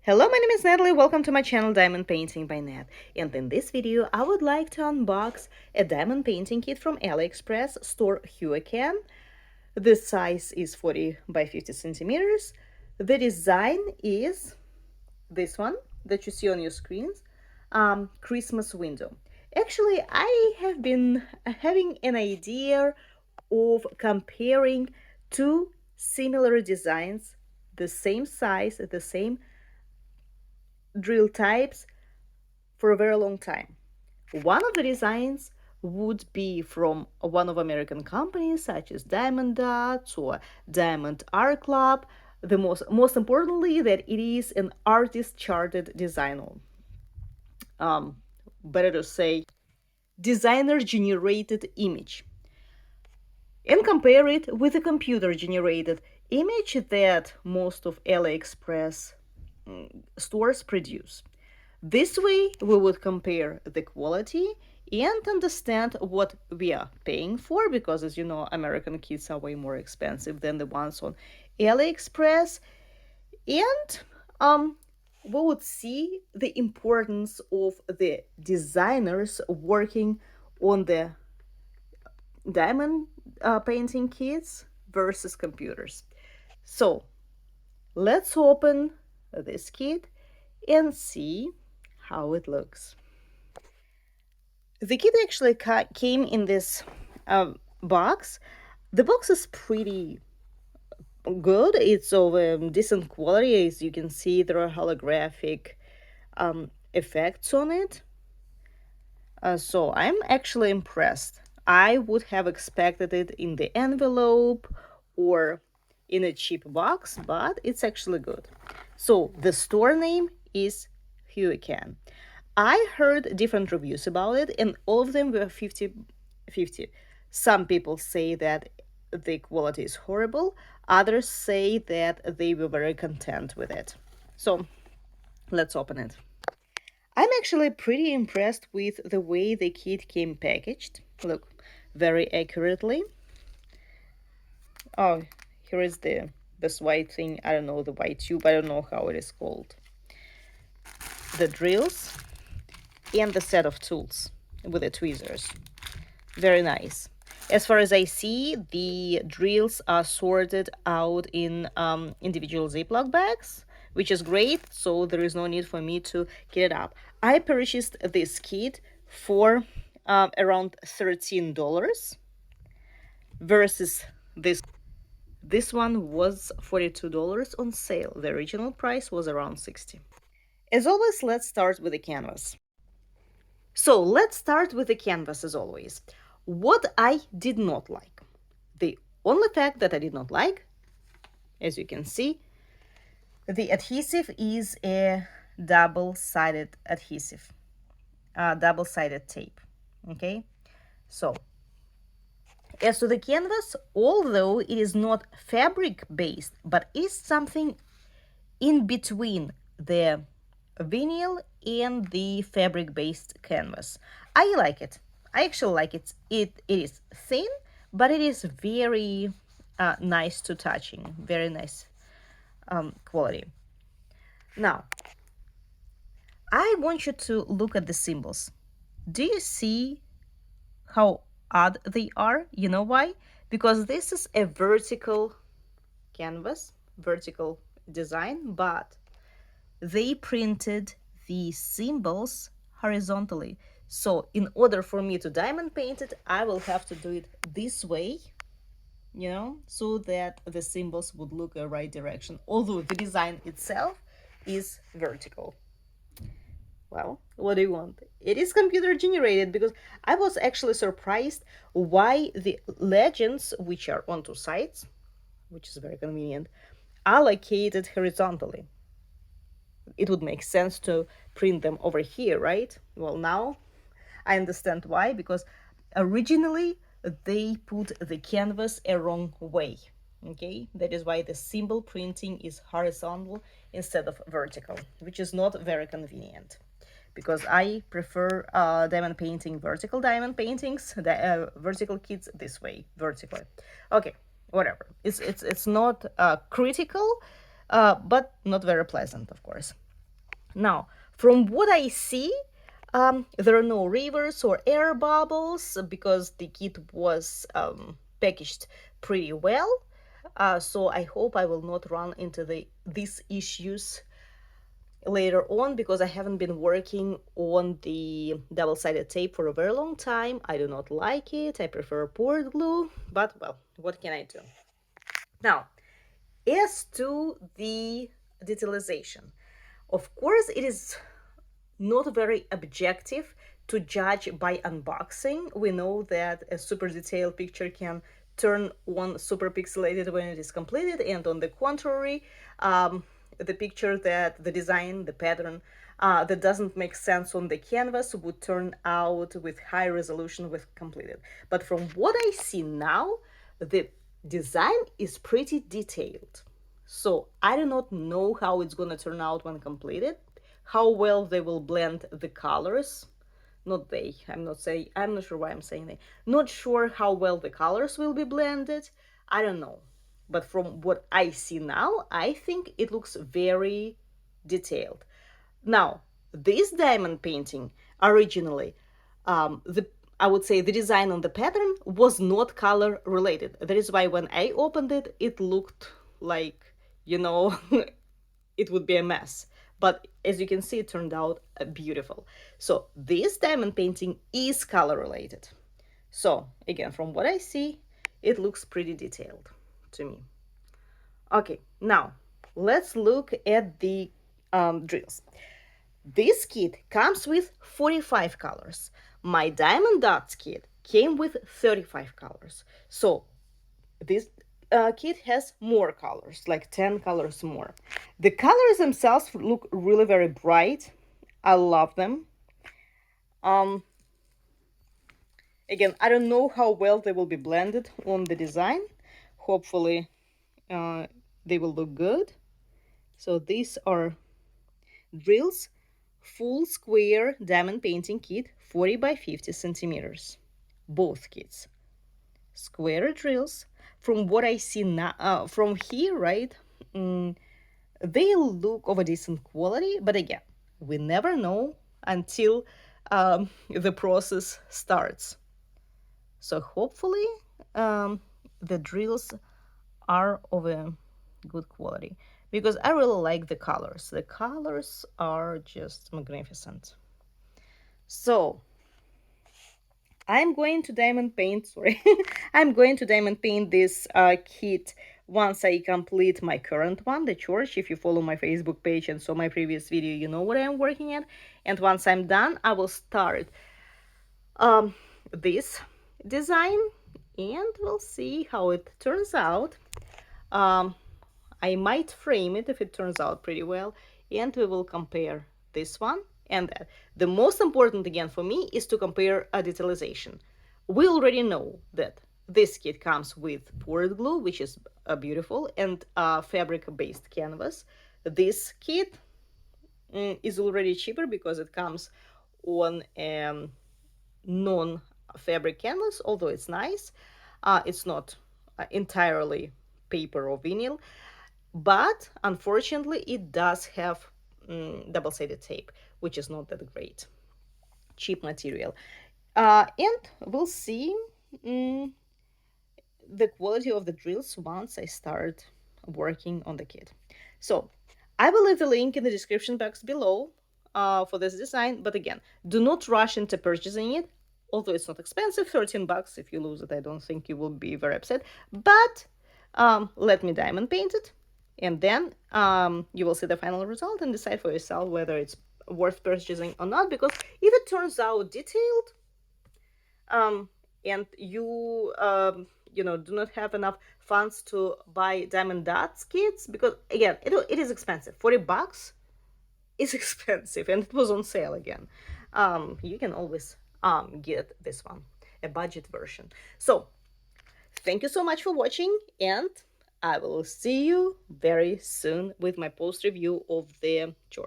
Hello, my name is Natalie. Welcome to my channel Diamond Painting by Nat. And in this video, I would like to unbox a diamond painting kit from Aliexpress, store HUACAN. The size is 40 by 50 centimeters. The design is this one that you see on your screens, Christmas window. Actually, I have been having an idea of comparing two similar designs, the same size, the same drill types for a very long time. One of the designs would be from one of American companies such as Diamond Dotz or Diamond Art Club. The most importantly that it is an artist charted designer. Better to say designer generated image. And compare it with a computer generated image that most of AliExpress stores produce. This way, we would compare the quality and understand what we are paying for, because as you know, American kits are way more expensive than the ones on AliExpress. And we would see the importance of the designers working on the diamond painting kits versus computers. So let's open this kit and see how it looks. The kit actually came in this box. The box is pretty good. It's of decent quality. As you can see, there are holographic effects on it. So I'm actually impressed. I would have expected it in the envelope or in a cheap box, but it's actually good. So the store name is HUACAN. I heard different reviews about it, and all of them were 50-50. Some people say that the quality is horrible, others say that they were very content with it. So let's open it. I'm actually pretty impressed with the way the kit came packaged. Look, very accurately. Oh, here is this white thing. I don't know, the white tube. I don't know how it is called. The drills and the set of tools with the tweezers. Very nice. As far as I see, the drills are sorted out in individual Ziploc bags, which is great, so there is no need for me to kit it up. I purchased this kit for around $13 versus this one was $42 on sale. The original price was around $60. As always, let's start with the canvas. So let's start with the canvas as always. What I did not like. The only fact that I did not like, as you can see, the adhesive is a double-sided adhesive, double-sided tape, okay? So, as to the canvas, although it is not fabric-based, but is something in between the vinyl and the fabric-based canvas. I like it. I actually like it. It is thin, but it is very nice to touching. Very nice quality. Now, I want you to look at the symbols. Do you see how odd they are? You know why? Because this is a vertical canvas, vertical design, but they printed the symbols horizontally. So in order for me to diamond paint it, I will have to do it this way, you know, so that the symbols would look the right direction, although the design itself is vertical. Well, what do you want? It is computer generated, because I was actually surprised why the legends, which are on two sides, which is very convenient, are located horizontally. It would make sense to print them over here, right? Well, now I understand why, because originally they put the canvas a wrong way. Okay, that is why the symbol printing is horizontal instead of vertical, which is not very convenient, because I prefer diamond painting, vertical diamond paintings, the vertical kits this way, vertically. Okay, whatever. It's not critical, but not very pleasant, of course. Now, from what I see, there are no rivers or air bubbles because the kit was packaged pretty well. So I hope I will not run into these issues later on because I haven't been working on the double-sided tape for a very long time. I do not like it. I prefer poured glue, but well, what can I do? Now, as to the detailization, of course, it is not very objective to judge by unboxing. We know that a super detailed picture can turn on super pixelated when it is completed, and on the contrary, the picture that the design, the pattern that doesn't make sense on the canvas would turn out with high resolution with completed. But from what I see now, the design is pretty detailed. So I do not know how it's gonna turn out when completed, how well they will blend the colors. Not they, I'm not sure why I'm saying they. Not sure how well the colors will be blended. I don't know. But from what I see now, I think it looks very detailed. Now, this diamond painting originally, the I would say the design on the pattern was not color related. That is why when I opened it, it looked like, you know, it would be a mess. But as you can see, it turned out beautiful. So this diamond painting is color related. So again, from what I see, it looks pretty detailed to me. Okay, now let's look at the drills. This kit comes with 45 colors. My Diamond Dotz kit came with 35 colors. So this kit has more colors, like 10 colors more. The colors themselves look really very bright. I love them. Um, Again, I don't know how well they will be blended on the design. Hopefully, they will look good. So these are drills, full square diamond painting kit, 40 by 50 centimeters. Both kits. Square drills. From what I see now, from here, right? They look of a decent quality, but again, we never know until the process starts. So hopefully, the drills are of a good quality because I really like the colors. The colors are just magnificent. So I'm going to diamond paint, sorry, I'm going to diamond paint this kit once I complete my current one, the church. If you follow my Facebook page and saw my previous video, you know what I'm working at. And once I'm done, I will start this design and we'll see how it turns out. I might frame it if it turns out pretty well, and we will compare this one and that. The most important again for me is to compare a detailization. We already know that this kit comes with poured glue, which is beautiful, and fabric-based canvas. This kit is already cheaper because it comes on a non-fabric canvas, although it's nice. It's not entirely paper or vinyl, but unfortunately it does have double-sided tape, which is not that great. Cheap material. And we'll see the quality of the drills once I start working on the kit. So I will leave the link in the description box below for this design, but again, do not rush into purchasing it. Although it's not expensive, 13 bucks. If you lose it, I don't think you will be very upset. But let me diamond paint it, and then you will see the final result and decide for yourself whether it's worth purchasing or not. Because if it turns out detailed, and you know, do not have enough funds to buy diamond dots kits, because again, it is expensive. 40 bucks is expensive, and it was on sale again. You can always get this one, a budget version. So thank you so much for watching, and I will see you very soon with my post review of the chores.